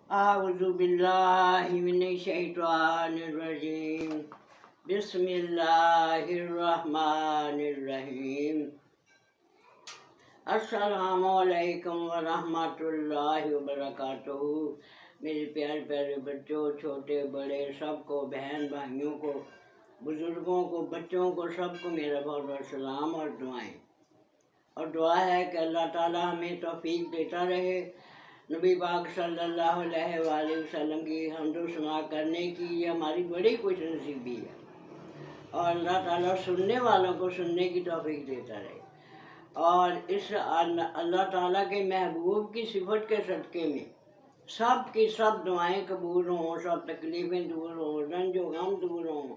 आऊज़ु बिल्लाहि मिनश शैतानिर रजीम। बिस्मिल्लाहिर रहमानिर रहीम। अस्सलामु अलैकुम व रहमतुल्लाहि व बरकातुहू। मेरे प्यारे प्यारे बच्चों, छोटे बड़े सबको, बहन भाइयों को, बुजुर्गों को, बच्चों को, सबको मेरा बहुत बहुत सलाम और दुआएं। और दुआ है कि अल्लाह ताला हमें तौफीक देता रहे नबी पाक सल्लल्लाहु अलैहि वसल्लम की हम्दो सना करने की। ये हमारी बड़ी खुश नसीबी है और अल्लाह ताला सुनने वालों को सुनने की तौफीक देता रहे। और इस अल्लाह ताला के महबूब की सिफत के सदक़े में सब की सब दुआएं कबूल हों, सब तकलीफ़ें दूर हों, रंजो गम दूर हों,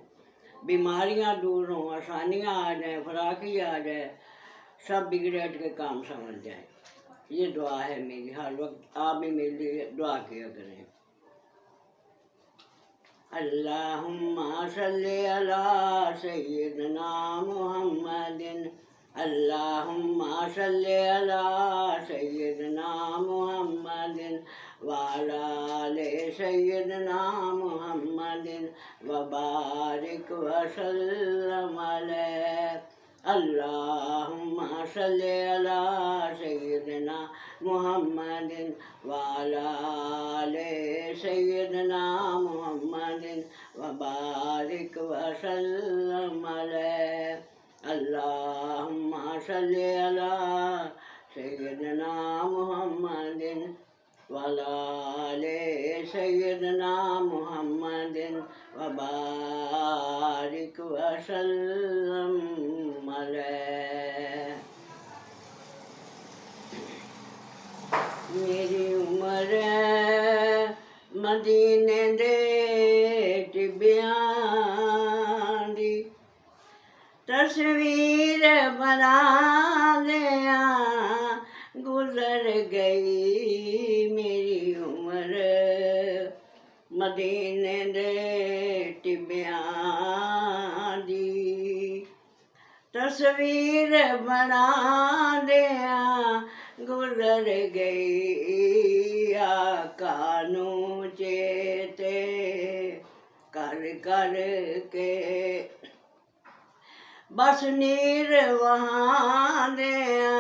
बीमारियां दूर हों, आसानियां आ जाएं, फराखी आ जाए, सब बिगड़े के काम समझ जाएं। ये दुआ है मेरी। हर वक्त आप भी मेरे लिए दुआ किया करें। अल्लाहुम्मा सल्ली अला सय्यिदना मुहम्मदिन। अल्लाहुम्मा सल्ली अला सय्यिदना मुहम्मदिन व अला आलि सय्यिदना मुहम्मदिन व बारिक व सल्लम अलैहि। अल्लाहुम्मा सल्ली अला सय्यिदना मुहम्मदिन व अला आलि सय्यिदना मुहम्मदिन व बारिक व सल्लम अलैहि। अल्लाहुम्मा सल्ली अला सय्यिदना मुहम्मदिन व अला आलि सय्यिदना मुहम्मदिन व बारिक व सल्लम अलैहि। मेरी उम्र मदीने दे टिब्बियां दी तस्वीर बना लिया गुजर गई। मेरी उम्र मदीने दे टिब्बियां दी तस्वीर बना दिया गुजर गई। आका नू चेते कर कर के बस नीर वहाँ दिया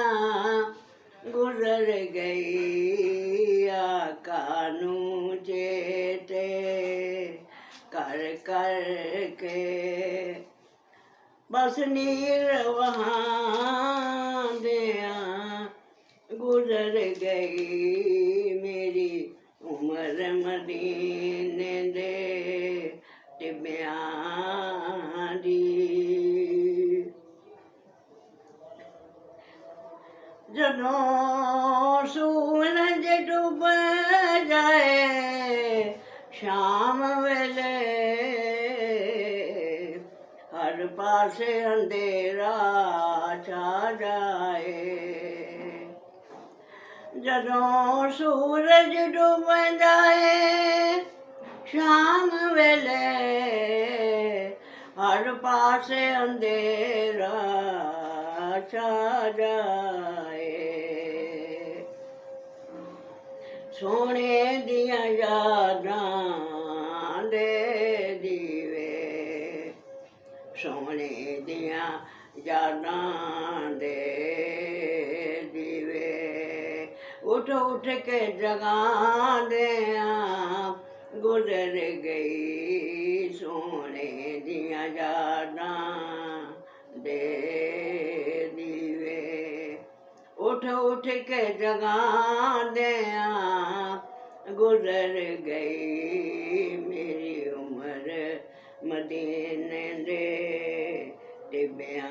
गुजर गई। आका नू चेते कर कर के बस नीर वहाँ दिया गुजर गई। मेरी उम्र मदीने दे टिब्बियां दी। जदों सूरज डूब जाए शाम वेले हर पासे अंधेरा छा जाए। जदों सूरज डूब जाए शाम वेले हर पासे अंधेरा छा जाए। सोने दिया यादां दे दीवे, सोने दिया यादां दे दीवे उठ उठ के जगा दिया गुजर गई। सोने दिया यादां दे दीवे उठ उठ के जगा दिया गुजर गई। मेरी उम्र मदीने दे टिब्बियां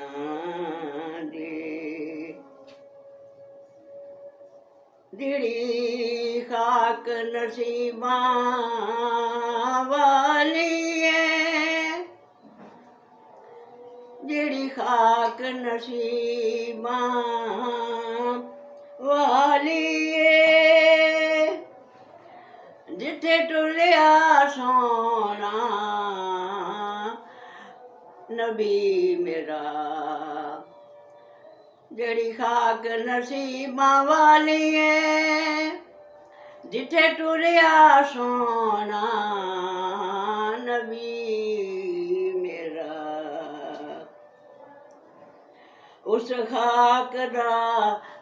दी। दिड़ी खाक नसीबां वाली है, जिड़ी खाक नसीबां वाली है। जिथे टुलिया सोना नबी मेरा, जड़ी खाक नसीबां वाली है। जिथे टुरिया सोना नबी मेरा, उस खाक दा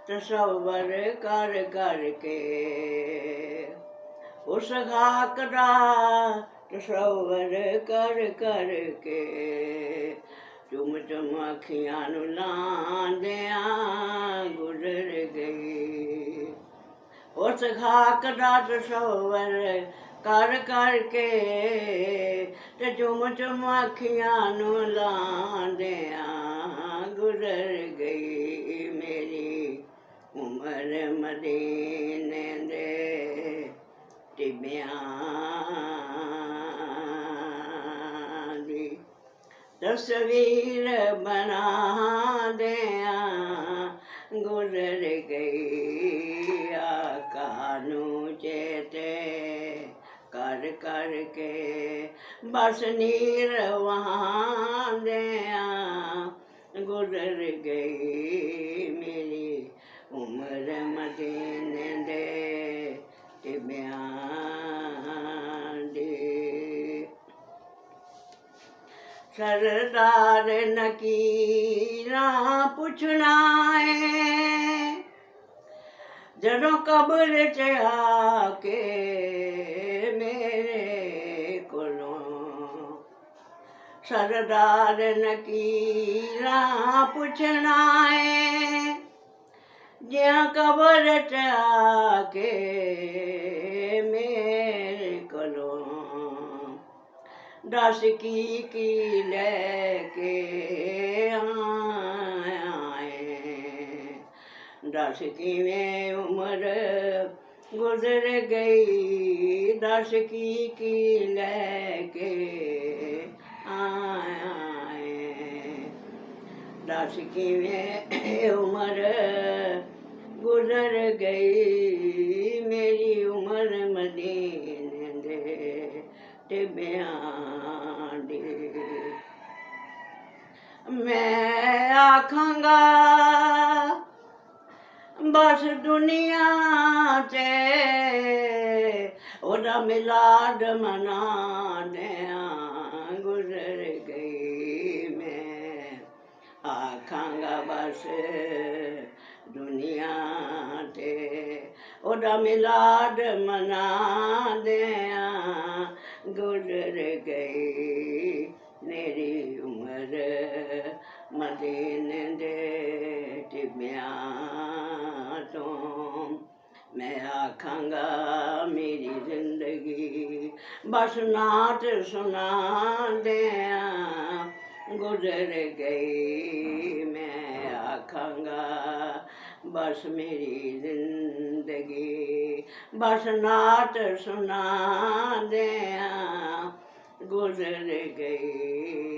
तसव्वुर कर करके, उस खाक दा तसव्वुर कर करके, चुम चुम अखियां नू लांदियां गुजर गई। उस खाक दा तसव्वुर कर करके, ते चुम चुम अखियां नू लांदियां गुजर गई। मेरी उम्र मदीने दे टिबियां दी तस्वीर बना दियां गुजर गई। आका नू चेते कर करके, बस नीर वहाँ दियां गुजर गई। मेरी उम्र मदीने दे टिबियां दी। सरदार नकीरां पुछना है जदों कब्र च आके मेरे कोलों। सरदार नकीरां पुछना है जियां कब्र च आके मेरे कोलों। दस की लैके आए, दस किवें उम्र गुजर गई। दस की लैके आए, दस किवें उम्र गुजर गई। मेरी उम्र मदीने दे टिबियां दी। मैं आखांगा बस दुनिया ते ओदा मिलाद मना दियां गुजर गई। मैं आखांगा बस दुनिया ते ओदा मिलाद मना दियां गुजर गई। मेरी उम्र मदीने दे टिबियां तो। मैं आखांगा मेरी जिंदगी बस नात सुना दियां गुजर गई। मैं आखांगा बस मेरी जिंदगी बस नात सुना दियां गुजर गई।